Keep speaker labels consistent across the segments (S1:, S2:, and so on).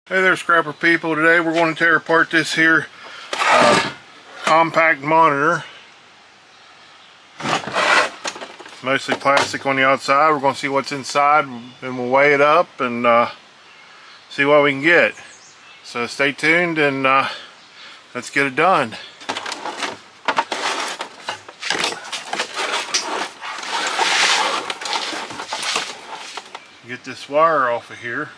S1: Hey there, scrapper people. Today we're going to tear apart this here compact monitor. Mostly plastic on the outside. We're going to see what's inside and we'll weigh it up and see what we can get. So stay tuned and let's get it done. Get this wire off of here.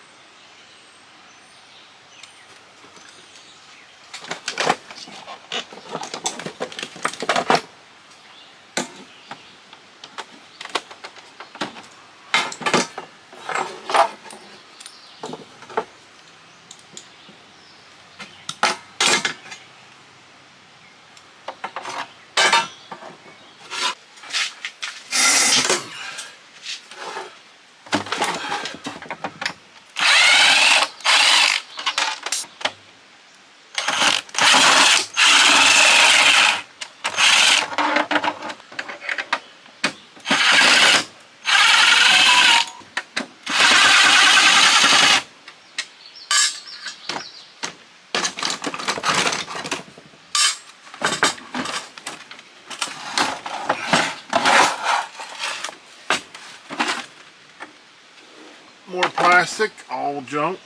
S1: More plastic, all junk.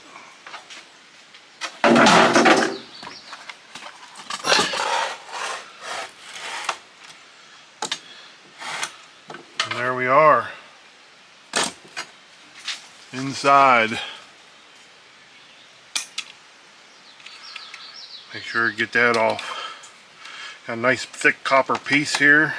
S1: And there we are. Inside. Make sure to get that off. Got a nice thick copper piece here.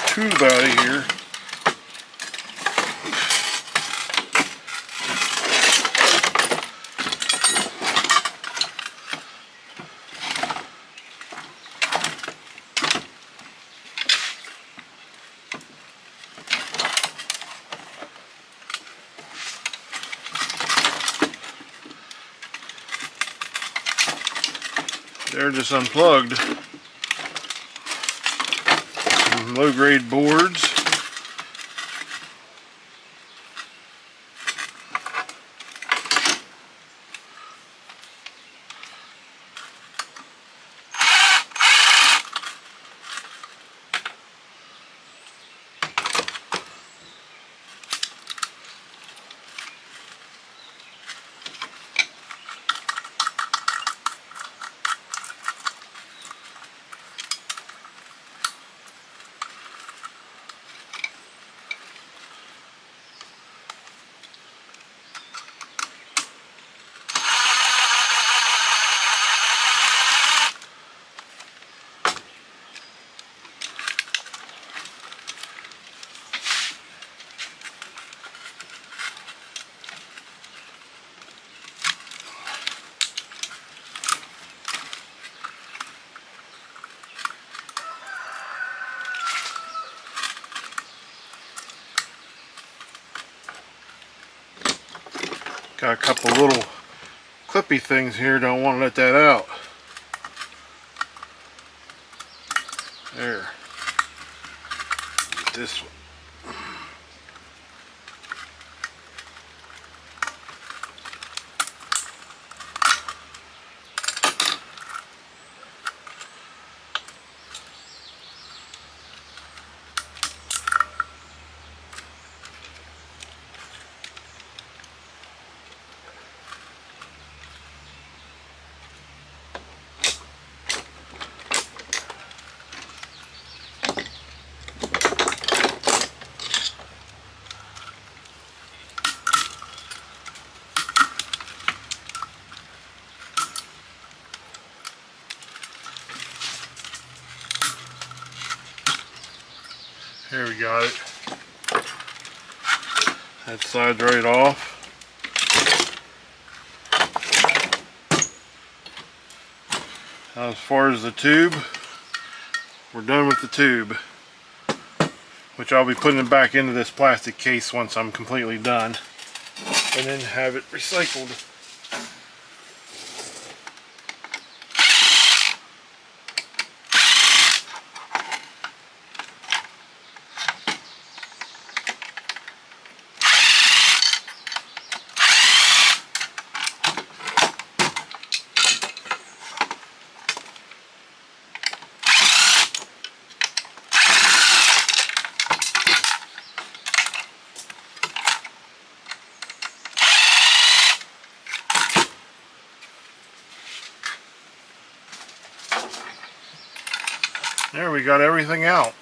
S1: Tube out of here. They're just unplugged. Some low-grade boards. Got a couple little clippy things here, don't want to let that out. There. Get this one. Here we got it. That slides right off. Now, as far as the tube, we're done with the tube, which I'll be putting it back into this plastic case once I'm completely done, and then have it recycled. There, we got everything out.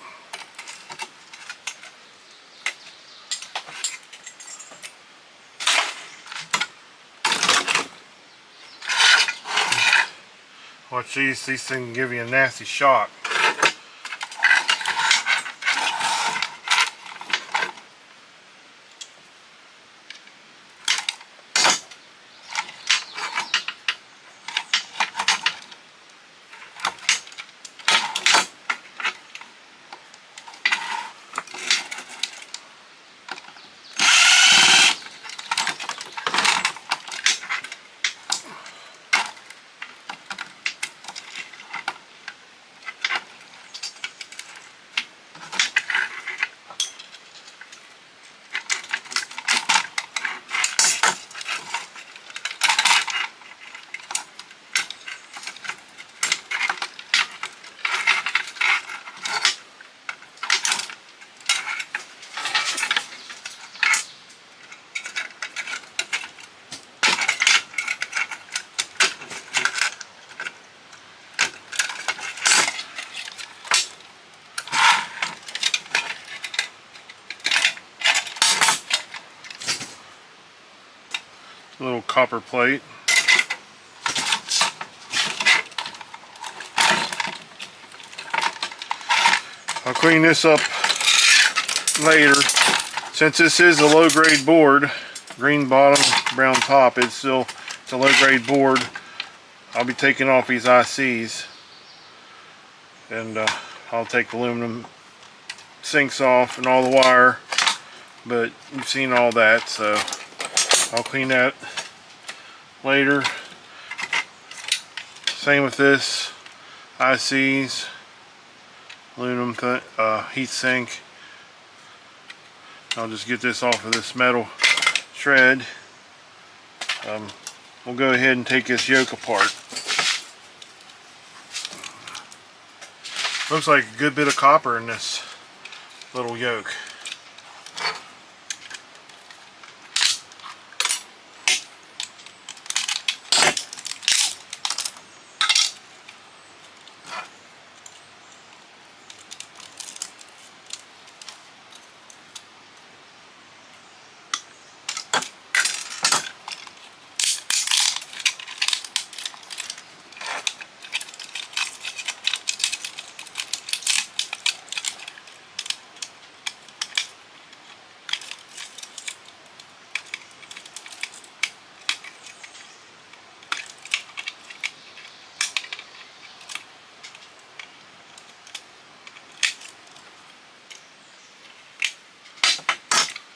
S1: Watch these things can give you a nasty shock. Little copper plate. I'll clean this up later. Since this is a low grade board, green bottom, brown top, it's a low grade board. I'll be taking off these ICs, and I'll take the aluminum sinks off and all the wire, but you've seen all that, so I'll clean that later. Same with this, ICs, aluminum heat sink. I'll just get this off of this metal shred. We'll go ahead and take this yoke apart. Looks like a good bit of copper in this little yoke.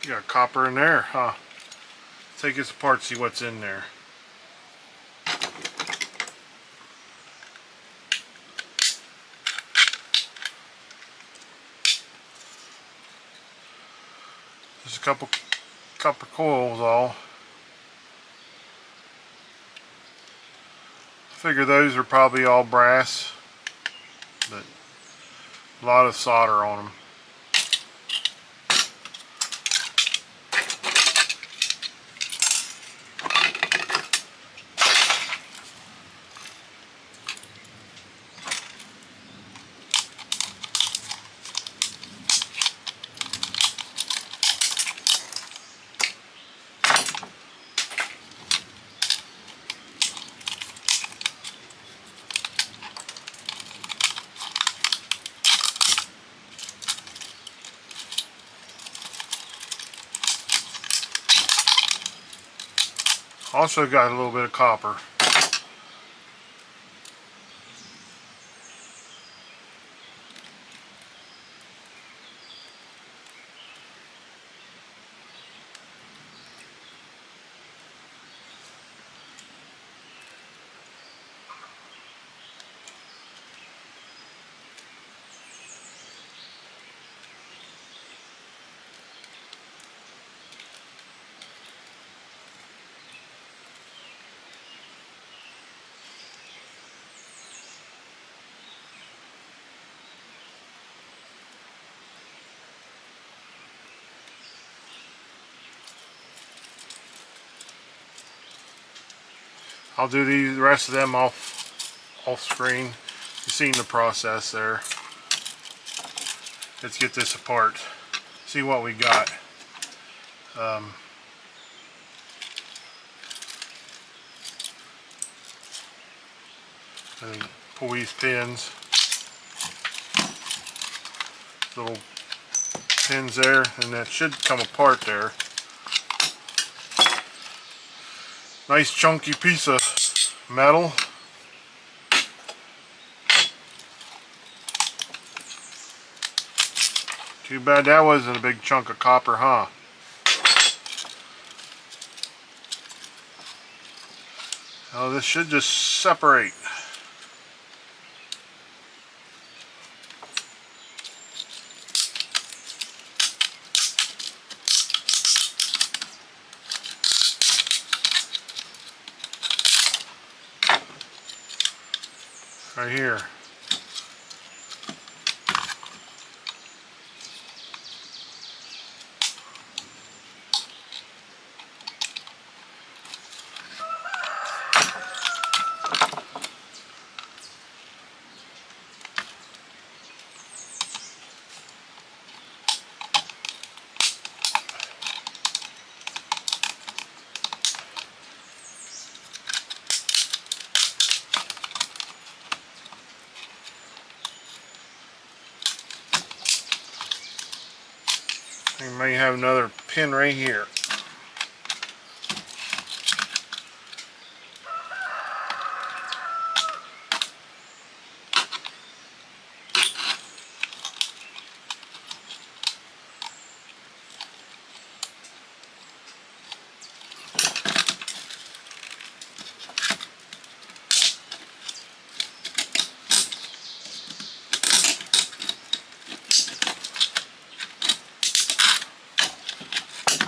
S1: You got copper in there, huh? take this apart, see what's in there. Just a couple copper coils all. I figure those are probably all brass, but a lot of solder on them. Also got a little bit of copper. I'll do the rest of them off screen. You've seen the process there. Let's get this apart. See what we got. And pull these pins. Little pins there, and that should come apart there. Nice chunky piece of metal. Too bad that wasn't a big chunk of copper, huh? Oh, this should just separate. Right here. You may have another pin right here.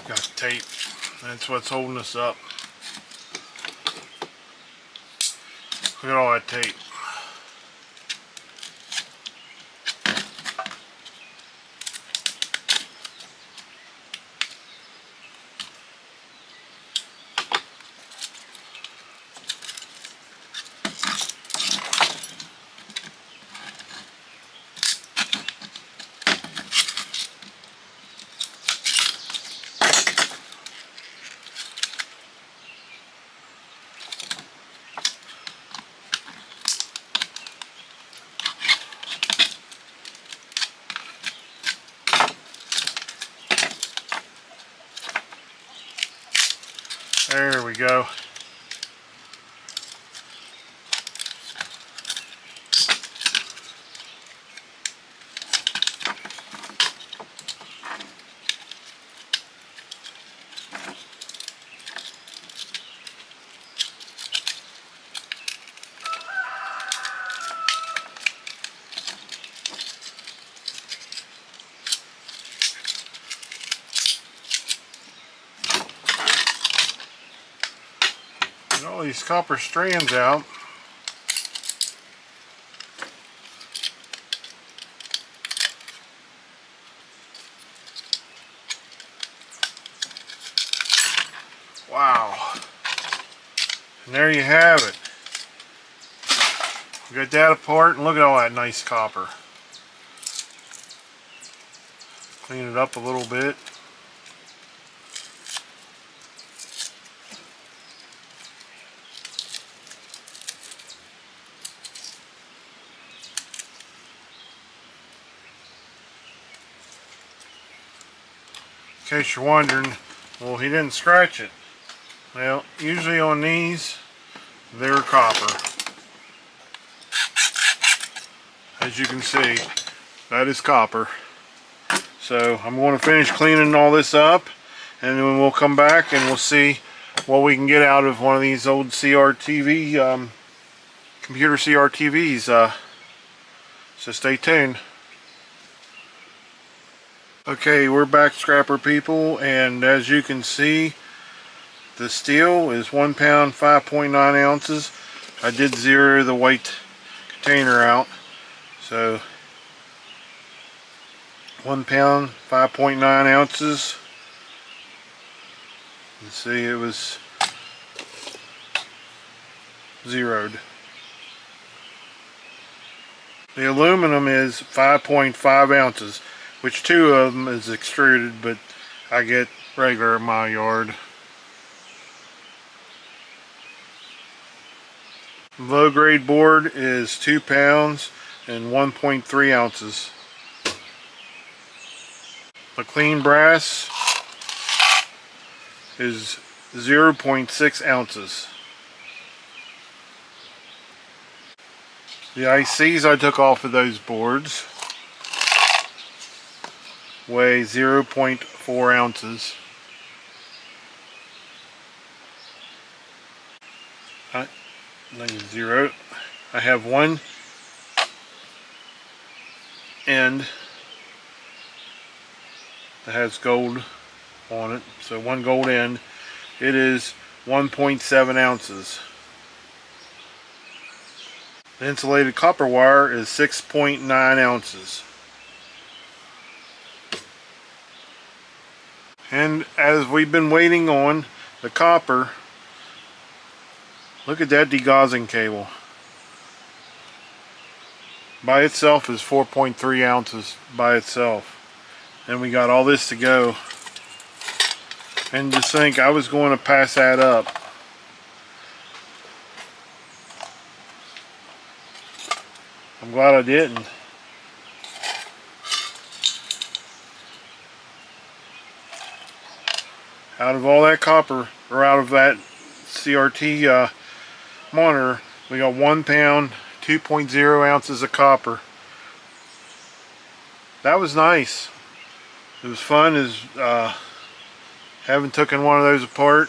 S1: Got tape. That's what's holding us up. Look at all that tape. There we go. Get all these copper strands out. Wow. And there you have it. Got that apart, and look at all that nice copper. Clean it up a little bit. In case you're wondering, well, he didn't scratch it. Well, usually on these, they're copper. As you can see, that is copper. So I'm going to finish cleaning all this up, and then we'll come back and we'll see what we can get out of one of these old CRTV, computer CRTVs. So stay tuned. Okay, we're back, scrapper people, and as you can see, the steel is 1 pound 5.9 ounces. I did zero the white container out, so 1 pound 5.9 ounces. You see, it was zeroed. The aluminum is 5.5 ounces, which 2 of them is extruded, but I get regular in my yard. Low grade board is 2 pounds and 1.3 ounces. The clean brass is 0.6 ounces. The ICs I took off of those boards weigh 0.4 ounces. Zero. I have one end that has gold on it, so one gold end. It is 1.7 ounces. The insulated copper wire is 6.9 ounces. And as we've been waiting on the copper, look at that degaussing cable. By itself is 4.3 ounces by itself. And we got all this to go. And just think, I was going to pass that up. I'm glad I didn't. Out of all that copper, or out of that CRT monitor, we got 1 pound 2.0 ounces of copper. That was nice. It was fun. Haven't taken one of those apart.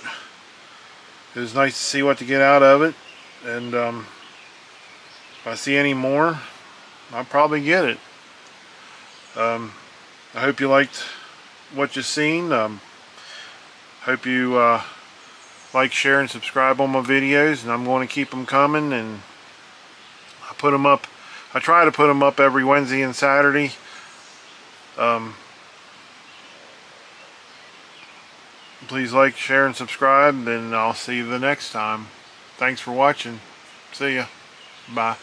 S1: It was nice to see what to get out of it, and if I see any more, I'll probably get it. I hope you liked what you've seen. Hope you like, share, and subscribe on my videos, and I'm going to keep them coming. And I put them up. I try to put them up every Wednesday and Saturday. Please like, share, and subscribe, and I'll see you the next time. Thanks for watching. See ya. Bye.